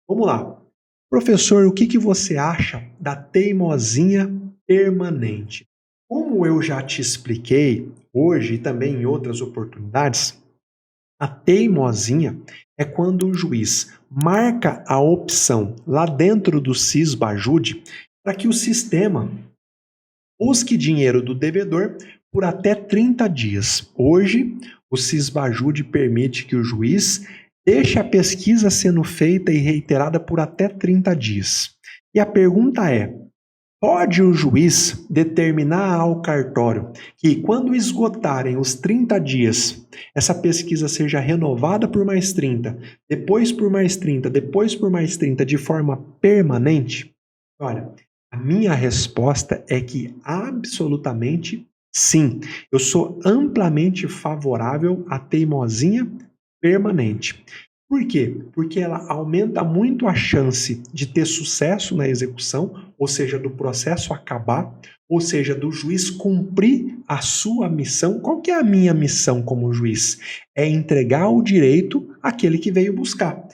Vamos lá. Professor, o que você acha da teimosinha permanente? Como eu já te expliquei hoje e também em outras oportunidades, a teimosinha é quando o juiz marca a opção lá dentro do Sisbajude para que o sistema busque dinheiro do devedor por até 30 dias. Hoje, o Sisbajude permite que o juiz deixe a pesquisa sendo feita e reiterada por até 30 dias. E a pergunta é: pode o juiz determinar ao cartório que, quando esgotarem os 30 dias, essa pesquisa seja renovada por mais 30, depois por mais 30, depois por mais 30, de forma permanente? Olha, a minha resposta é que absolutamente sim. Eu sou amplamente favorável à teimosinha permanente. Por quê? Porque ela aumenta muito a chance de ter sucesso na execução, ou seja, do processo acabar, ou seja, do juiz cumprir a sua missão. Qual que é a minha missão como juiz? É entregar o direito àquele que veio buscar.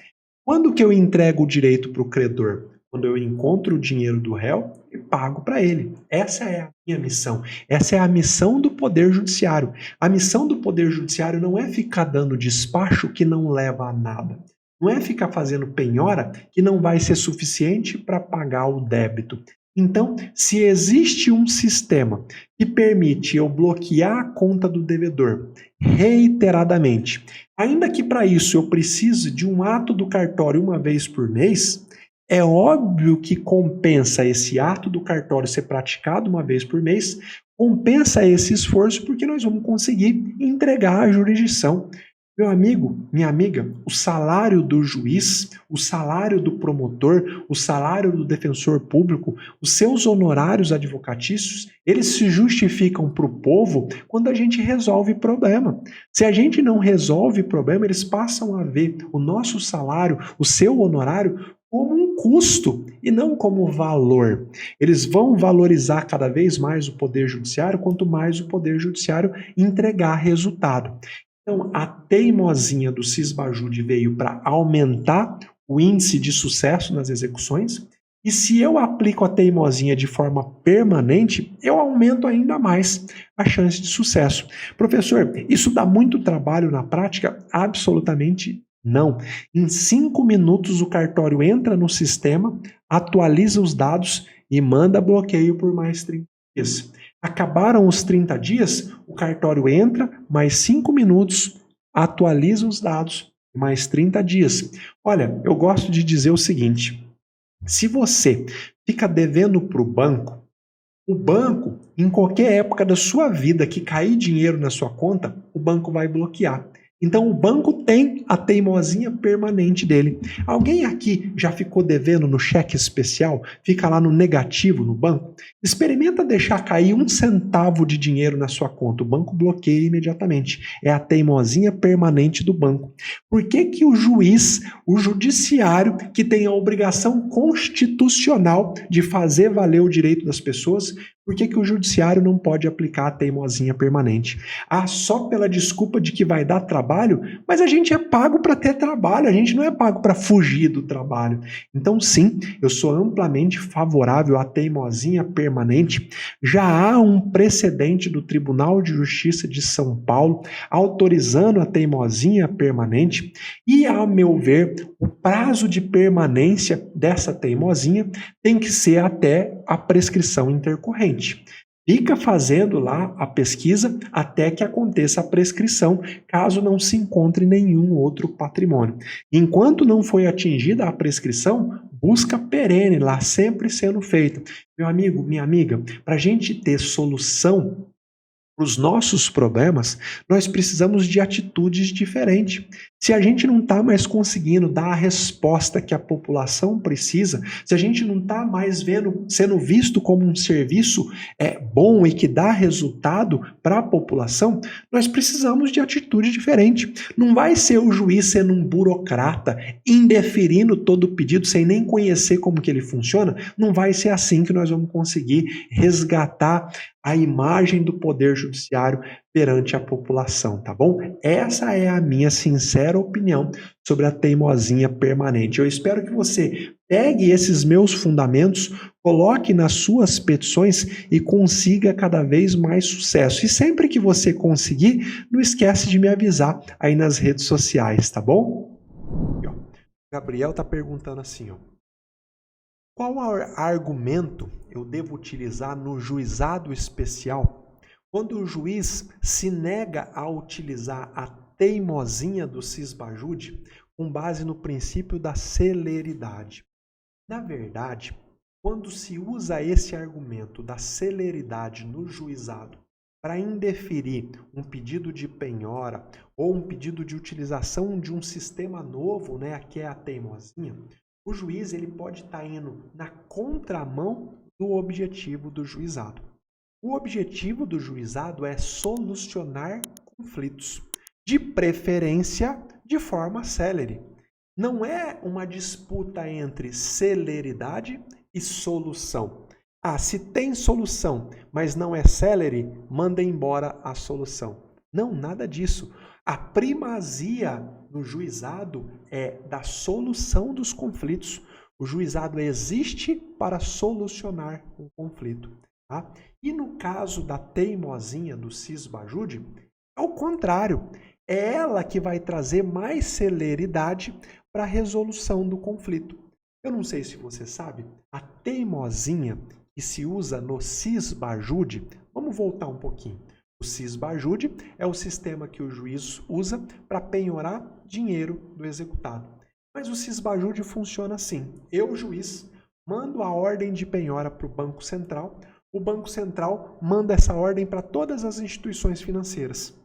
Quando que eu entrego o direito para o credor? Quando eu encontro o dinheiro do réu e pago para ele. Essa é a minha missão. Essa é a missão do Poder Judiciário. A missão do Poder Judiciário não é ficar dando despacho que não leva a nada. Não é ficar fazendo penhora que não vai ser suficiente para pagar o débito. Então, se existe um sistema que permite eu bloquear a conta do devedor reiteradamente, ainda que para isso eu precise de um ato do cartório uma vez por mês, é óbvio que compensa esse ato do cartório ser praticado uma vez por mês, compensa esse esforço porque nós vamos conseguir entregar a jurisdição. Meu amigo, minha amiga, o salário do juiz, o salário do promotor, o salário do defensor público, os seus honorários advocatícios, eles se justificam para o povo quando a gente resolve problema. Se a gente não resolve problema, eles passam a ver o nosso salário, o seu honorário, como um custo e não como valor. Eles vão valorizar cada vez mais o Poder Judiciário, quanto mais o Poder Judiciário entregar resultado. Então, a teimosinha do Sisbajude veio para aumentar o índice de sucesso nas execuções, e se eu aplico a teimosinha de forma permanente, eu aumento ainda mais a chance de sucesso. Professor, isso dá muito trabalho na prática? Absolutamente não. Em 5 minutos o cartório entra no sistema, atualiza os dados e manda bloqueio por mais 30 dias. Acabaram os 30 dias, o cartório entra, mais 5 minutos, atualiza os dados, mais 30 dias. Olha, eu gosto de dizer o seguinte: se você fica devendo para o banco, em qualquer época da sua vida que cair dinheiro na sua conta, o banco vai bloquear. Então o banco tem a teimosinha permanente dele. Alguém aqui já ficou devendo no cheque especial? Fica lá no negativo no banco? Experimenta deixar cair 1 centavo de dinheiro na sua conta. O banco bloqueia imediatamente. É a teimosinha permanente do banco. Por que que o juiz, o judiciário, que tem a obrigação constitucional de fazer valer o direito das pessoas, por que que o judiciário não pode aplicar a teimosinha permanente? Ah, só pela desculpa de que vai dar trabalho? Mas a gente é pago para ter trabalho, a gente não é pago para fugir do trabalho. Então, sim, eu sou amplamente favorável à teimosinha permanente. Já há um precedente do Tribunal de Justiça de São Paulo autorizando a teimosinha permanente e, ao meu ver, o prazo de permanência dessa teimosinha tem que ser até a prescrição intercorrente. Fica fazendo lá a pesquisa até que aconteça a prescrição, caso não se encontre nenhum outro patrimônio. Enquanto não foi atingida a prescrição, busca perene lá, sempre sendo feita. Meu amigo, minha amiga, para a gente ter solução para os nossos problemas, nós precisamos de atitudes diferentes. Se a gente não está mais conseguindo dar a resposta que a população precisa, se a gente não está mais sendo visto como um serviço bom e que dá resultado para a população, nós precisamos de atitude diferente. Não vai ser o juiz sendo um burocrata, indeferindo todo o pedido, sem nem conhecer como que ele funciona. Não vai ser assim que nós vamos conseguir resgatar a imagem do Poder Judiciário perante a população, tá bom? Essa é a minha sincera opinião sobre a teimosinha permanente. Eu espero que você pegue esses meus fundamentos, coloque nas suas petições e consiga cada vez mais sucesso. E sempre que você conseguir, não esquece de me avisar aí nas redes sociais, tá bom? Aqui, ó. Gabriel está perguntando assim, ó. Qual argumento eu devo utilizar no juizado especial quando o juiz se nega a utilizar a teimosinha do cisbajude com base no princípio da celeridade? Na verdade, quando se usa esse argumento da celeridade no juizado para indeferir um pedido de penhora ou um pedido de utilização de um sistema novo, né, que é a teimosinha, o juiz ele pode estar indo na contramão do objetivo do juizado. O objetivo do juizado é solucionar conflitos, de preferência de forma célere. Não é uma disputa entre celeridade e solução. Ah, se tem solução, mas não é célere, manda embora a solução. Não, nada disso. A primazia no juizado é da solução dos conflitos. O juizado existe para solucionar um conflito. Tá? E no caso da teimosinha do cisbajude, ao contrário, é ela que vai trazer mais celeridade para a resolução do conflito. Eu não sei se você sabe, a teimosinha que se usa no cisbajude, vamos voltar um pouquinho. O cisbajude é o sistema que o juiz usa para penhorar dinheiro do executado. Mas o cisbajude funciona assim. Eu, juiz, mando a ordem de penhora para o Banco Central. O Banco Central manda essa ordem para todas as instituições financeiras.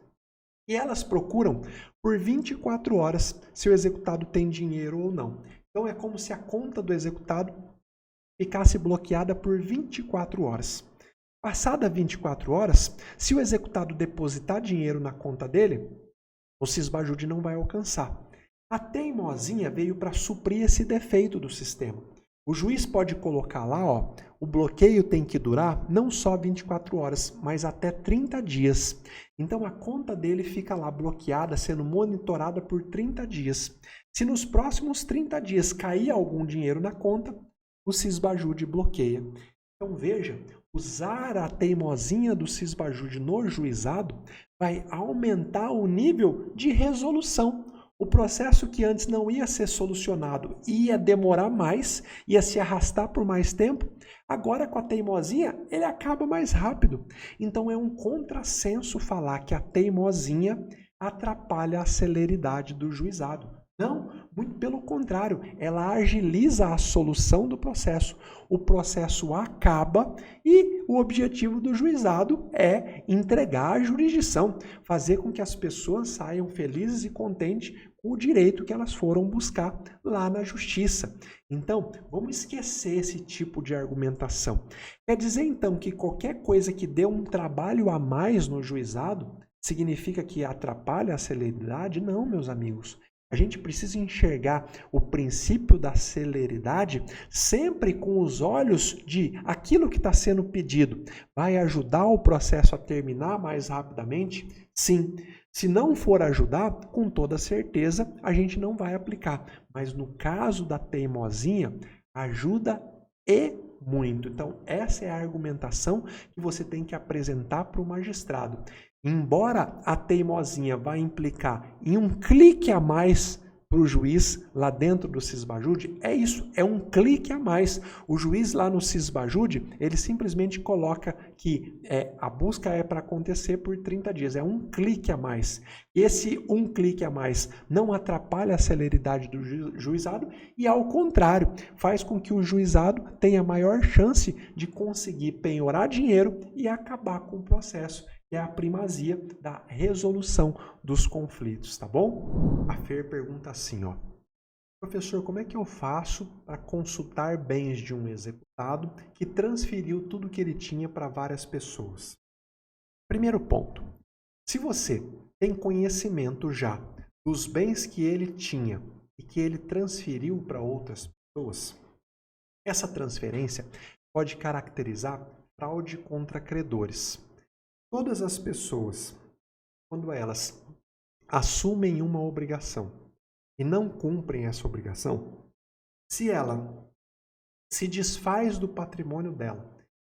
E elas procuram por 24 horas se o executado tem dinheiro ou não. Então é como se a conta do executado ficasse bloqueada por 24 horas. Passada 24 horas, se o executado depositar dinheiro na conta dele, o cisbajude não vai alcançar. A teimosinha veio para suprir esse defeito do sistema. O juiz pode colocar lá, ó, o bloqueio tem que durar não só 24 horas, mas até 30 dias. Então a conta dele fica lá bloqueada, sendo monitorada por 30 dias. Se nos próximos 30 dias cair algum dinheiro na conta, o cisbajude bloqueia. Então veja, usar a teimosinha do cisbajude no juizado vai aumentar o nível de resolução. O processo que antes não ia ser solucionado, ia demorar mais, ia se arrastar por mais tempo, agora com a teimosinha ele acaba mais rápido. Então é um contrassenso falar que a teimosinha atrapalha a celeridade do juizado. Não, muito pelo contrário, ela agiliza a solução do processo. O processo acaba e o objetivo do juizado é entregar a jurisdição, fazer com que as pessoas saiam felizes e contentes com o direito que elas foram buscar lá na justiça. Então, vamos esquecer esse tipo de argumentação. Quer dizer, então, que qualquer coisa que dê um trabalho a mais no juizado significa que atrapalha a celeridade? Não, meus amigos. A gente precisa enxergar o princípio da celeridade sempre com os olhos de aquilo que está sendo pedido. Vai ajudar o processo a terminar mais rapidamente? Sim. Se não for ajudar, com toda certeza a gente não vai aplicar. Mas no caso da teimosinha, ajuda e muito. Então, essa é a argumentação que você tem que apresentar para o magistrado. Embora a teimosinha vá implicar em um clique a mais para o juiz lá dentro do cisbajude, é isso, é um clique a mais. O juiz lá no cisbajude, ele simplesmente coloca que a busca é para acontecer por 30 dias, é um clique a mais. Esse um clique a mais não atrapalha a celeridade do juizado e, ao contrário, faz com que o juizado tenha maior chance de conseguir penhorar dinheiro e acabar com o processo. É a primazia da resolução dos conflitos, tá bom? A Fer pergunta assim, ó. Professor, como é que eu faço para consultar bens de um executado que transferiu tudo que ele tinha para várias pessoas? Primeiro ponto. Se você tem conhecimento já dos bens que ele tinha e que ele transferiu para outras pessoas, essa transferência pode caracterizar fraude contra credores. Todas as pessoas quando elas assumem uma obrigação e não cumprem essa obrigação, se ela se desfaz do patrimônio dela,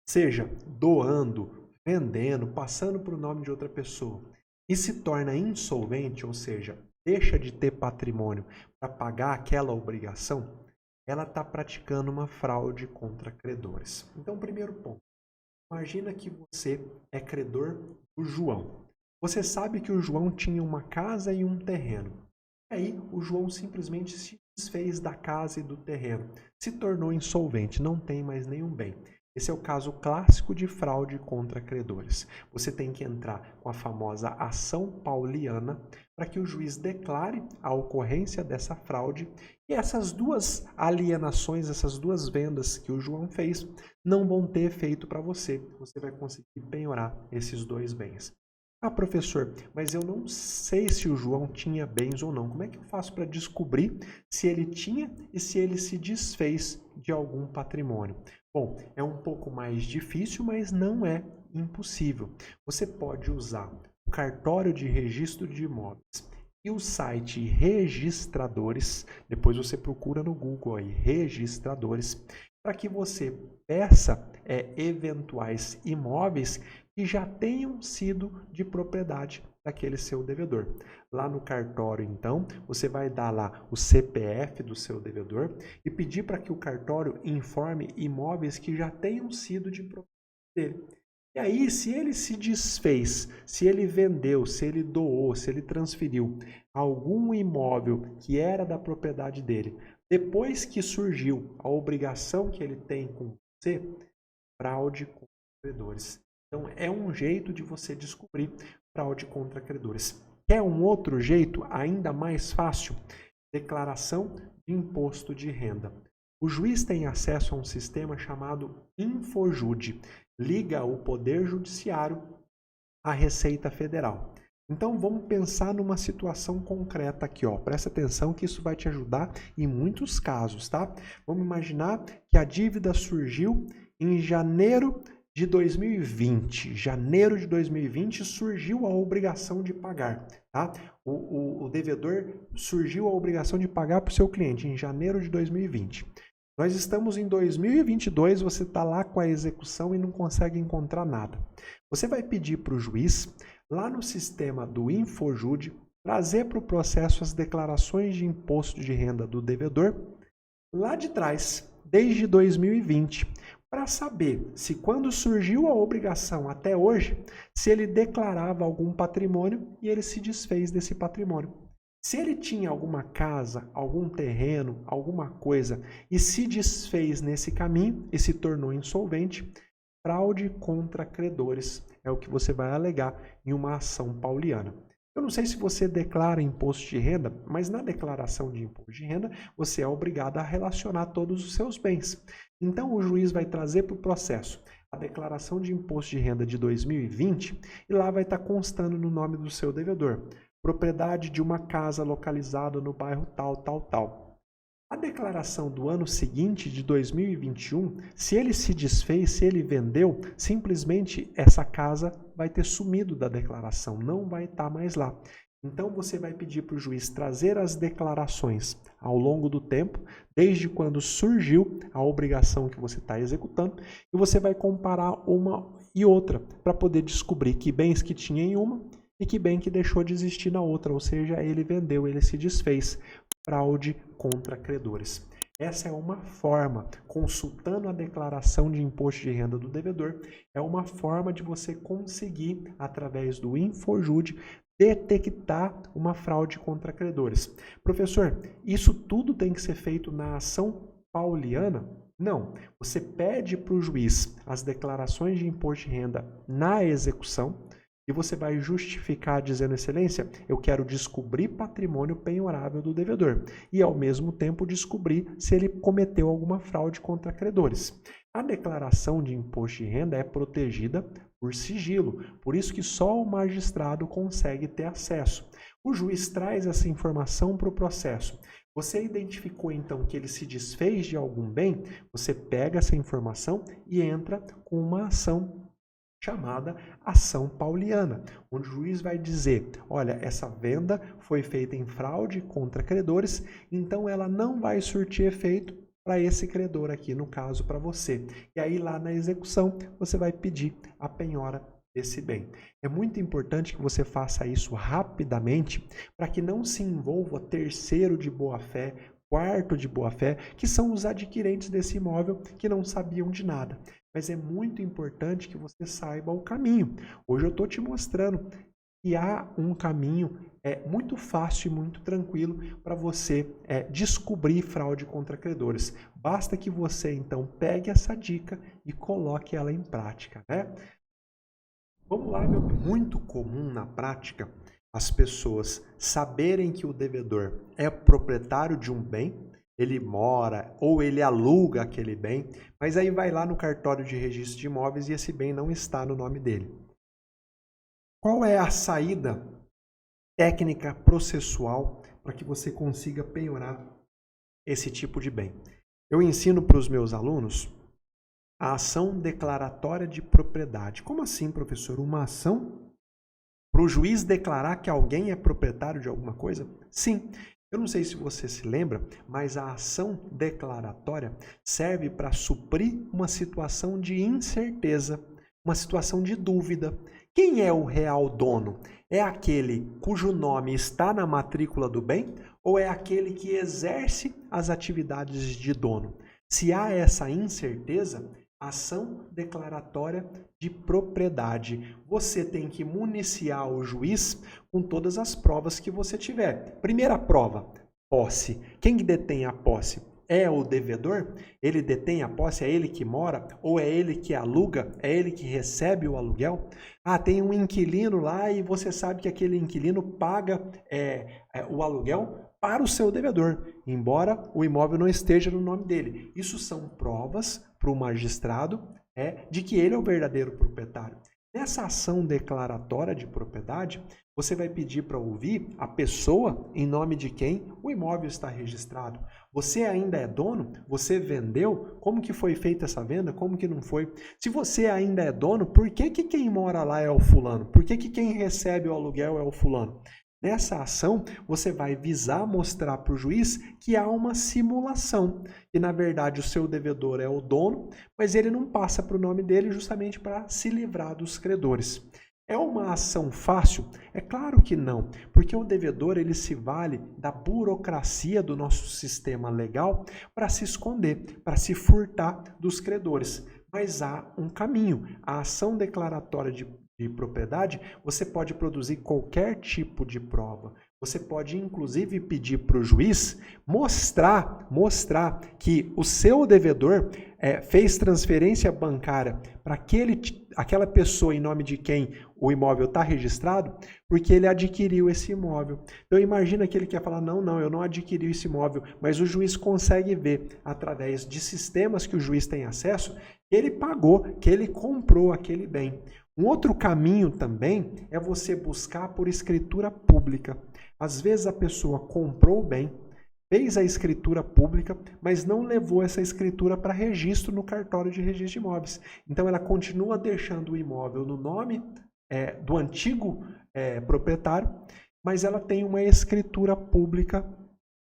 seja doando, vendendo, passando para o nome de outra pessoa, e se torna insolvente, ou seja, deixa de ter patrimônio para pagar aquela obrigação, ela está praticando uma fraude contra credores. Então, primeiro ponto, imagina que você é credor do João. Você sabe que o João tinha uma casa e um terreno. E aí, o João simplesmente se desfez da casa e do terreno, se tornou insolvente, não tem mais nenhum bem. Esse é o caso clássico de fraude contra credores. Você tem que entrar com a famosa ação pauliana para que o juiz declare a ocorrência dessa fraude e essas duas alienações, essas duas vendas que o João fez, não vão ter efeito para você. Você vai conseguir penhorar esses dois bens. Ah, professor, mas eu não sei se o João tinha bens ou não. Como é que eu faço para descobrir se ele tinha e se ele se desfez de algum patrimônio? Bom, é um pouco mais difícil, mas não é impossível. Você pode usar o cartório de registro de imóveis e o site Registradores, depois você procura no Google aí, Registradores, para que você peça eventuais imóveis que já tenham sido de propriedade daquele seu devedor. Lá no cartório, então, você vai dar lá o CPF do seu devedor e pedir para que o cartório informe imóveis que já tenham sido de propriedade dele. E aí, se ele se desfez, se ele vendeu, se ele doou, se ele transferiu algum imóvel que era da propriedade dele, depois que surgiu a obrigação que ele tem com você, fraude contra credores. Então, é um jeito de você descobrir fraude contra credores. Quer um outro jeito ainda mais fácil? Declaração de imposto de renda. O juiz tem acesso a um sistema chamado Infojude. Liga o Poder Judiciário à Receita Federal. Então, vamos pensar numa situação concreta aqui, ó. Presta atenção que isso vai te ajudar em muitos casos, tá? Vamos imaginar que a dívida surgiu em janeiro de 2020. Janeiro de 2020 surgiu a obrigação de pagar, tá? O devedor surgiu a obrigação de pagar para o seu cliente em janeiro de 2020. Nós estamos em 2022, você está lá com a execução e não consegue encontrar nada. Você vai pedir para o juiz, lá no sistema do Infojude, trazer para o processo as declarações de imposto de renda do devedor, lá de trás, desde 2020, para saber se quando surgiu a obrigação até hoje, se ele declarava algum patrimônio e ele se desfez desse patrimônio. Se ele tinha alguma casa, algum terreno, alguma coisa e se desfez nesse caminho e se tornou insolvente, fraude contra credores é o que você vai alegar em uma ação pauliana. Eu não sei se você declara imposto de renda, mas na declaração de imposto de renda você é obrigado a relacionar todos os seus bens. Então o juiz vai trazer para o processo a declaração de imposto de renda de 2020 e lá vai estar constando no nome do seu devedor. Propriedade de uma casa localizada no bairro tal, tal, tal. A declaração do ano seguinte, de 2021, se ele se desfez, se ele vendeu, simplesmente essa casa vai ter sumido da declaração, não vai estar mais lá. Então você vai pedir para o juiz trazer as declarações ao longo do tempo, desde quando surgiu a obrigação que você está executando, e você vai comparar uma e outra para poder descobrir que bens que tinha em uma e que bem que deixou de existir na outra, ou seja, ele vendeu, ele se desfez. Fraude contra credores. Essa é uma forma, consultando a declaração de imposto de renda do devedor, é uma forma de você conseguir, através do Infojude, detectar uma fraude contra credores. Professor, isso tudo tem que ser feito na ação pauliana? Não. Você pede para o juiz as declarações de imposto de renda na execução, e você vai justificar dizendo, excelência, eu quero descobrir patrimônio penhorável do devedor e, ao mesmo tempo, descobrir se ele cometeu alguma fraude contra credores. A declaração de imposto de renda é protegida por sigilo, por isso que só o magistrado consegue ter acesso. O juiz traz essa informação para o processo. Você identificou, então, que ele se desfez de algum bem, você pega essa informação e entra com uma ação chamada ação pauliana, onde o juiz vai dizer, olha, essa venda foi feita em fraude contra credores, então ela não vai surtir efeito para esse credor aqui, no caso para você. E aí lá na execução você vai pedir a penhora desse bem. É muito importante que você faça isso rapidamente para que não se envolva terceiro de boa-fé, quarto de boa-fé, que são os adquirentes desse imóvel que não sabiam de nada. Mas é muito importante que você saiba o caminho. Hoje eu estou te mostrando que há um caminho muito fácil e muito tranquilo para você descobrir fraude contra credores. Basta que você, então, pegue essa dica e coloque ela em prática, né? Vamos lá, meu. Muito comum na prática as pessoas saberem que o devedor é proprietário de um bem, ele mora ou ele aluga aquele bem, mas aí vai lá no cartório de registro de imóveis e esse bem não está no nome dele. Qual é a saída técnica processual para que você consiga penhorar esse tipo de bem? Eu ensino para os meus alunos a ação declaratória de propriedade. Como assim, professor? Uma ação para o juiz declarar que alguém é proprietário de alguma coisa? Sim. Eu não sei se você se lembra, mas a ação declaratória serve para suprir uma situação de incerteza, uma situação de dúvida. Quem é o real dono? É aquele cujo nome está na matrícula do bem ou é aquele que exerce as atividades de dono? Se há essa incerteza, ação declaratória de propriedade. Você tem que municiar o juiz com todas as provas que você tiver. Primeira prova, posse. Quem detém a posse? É o devedor? Ele detém a posse? É ele que mora? Ou é ele que aluga? É ele que recebe o aluguel? Ah, tem um inquilino lá e você sabe que aquele inquilino paga o aluguel para o seu devedor, embora o imóvel não esteja no nome dele. Isso são provas para o magistrado de que ele é o verdadeiro proprietário. Nessa ação declaratória de propriedade, você vai pedir para ouvir a pessoa em nome de quem o imóvel está registrado. Você ainda é dono? Você vendeu? Como que foi feita essa venda? Como que não foi? Se você ainda é dono, por que quem mora lá é o fulano? Por que quem recebe o aluguel é o fulano? Nessa ação, você vai visar mostrar para o juiz que há uma simulação, que na verdade o seu devedor é o dono, mas ele não passa para o nome dele justamente para se livrar dos credores. É uma ação fácil? É claro que não, porque o devedor ele se vale da burocracia do nosso sistema legal para se esconder, para se furtar dos credores. Mas há um caminho. A ação declaratória de propriedade, você pode produzir qualquer tipo de prova. Você pode, inclusive, pedir para o juiz mostrar que o seu devedor fez transferência bancária para aquela pessoa em nome de quem o imóvel está registrado, porque ele adquiriu esse imóvel. Então, imagina que ele quer falar, não, eu não adquiri esse imóvel, mas o juiz consegue ver, através de sistemas que o juiz tem acesso, que ele pagou, que ele comprou aquele bem. Um outro caminho também é você buscar por escritura pública. Às vezes a pessoa comprou o bem, fez a escritura pública, mas não levou essa escritura para registro no cartório de registro de imóveis. Então ela continua deixando o imóvel no nome do antigo proprietário, mas ela tem uma escritura pública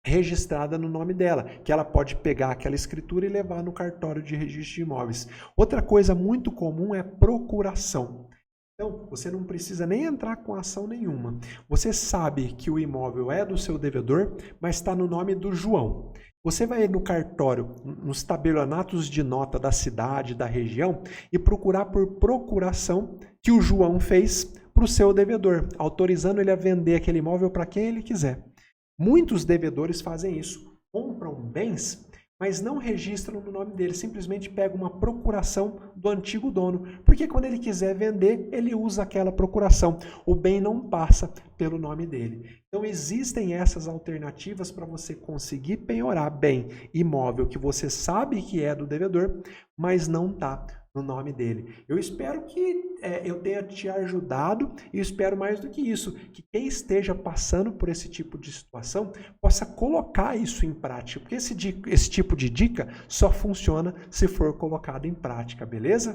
registrada no nome dela, que ela pode pegar aquela escritura e levar no cartório de registro de imóveis. Outra coisa muito comum é procuração. Então, você não precisa nem entrar com ação nenhuma. Você sabe que o imóvel é do seu devedor, mas está no nome do João. Você vai no cartório, nos tabelionatos de nota da cidade, da região, e procurar por procuração que o João fez para o seu devedor, autorizando ele a vender aquele imóvel para quem ele quiser. Muitos devedores fazem isso, compram bens, mas não registram no nome dele, simplesmente pegam uma procuração do antigo dono, porque quando ele quiser vender, ele usa aquela procuração, o bem não passa pelo nome dele. Então existem essas alternativas para você conseguir penhorar bem imóvel que você sabe que é do devedor, mas não está no nome dele. Eu espero que eu tenha te ajudado e espero mais do que isso, que quem esteja passando por esse tipo de situação possa colocar isso em prática, porque esse tipo de dica só funciona se for colocado em prática, beleza?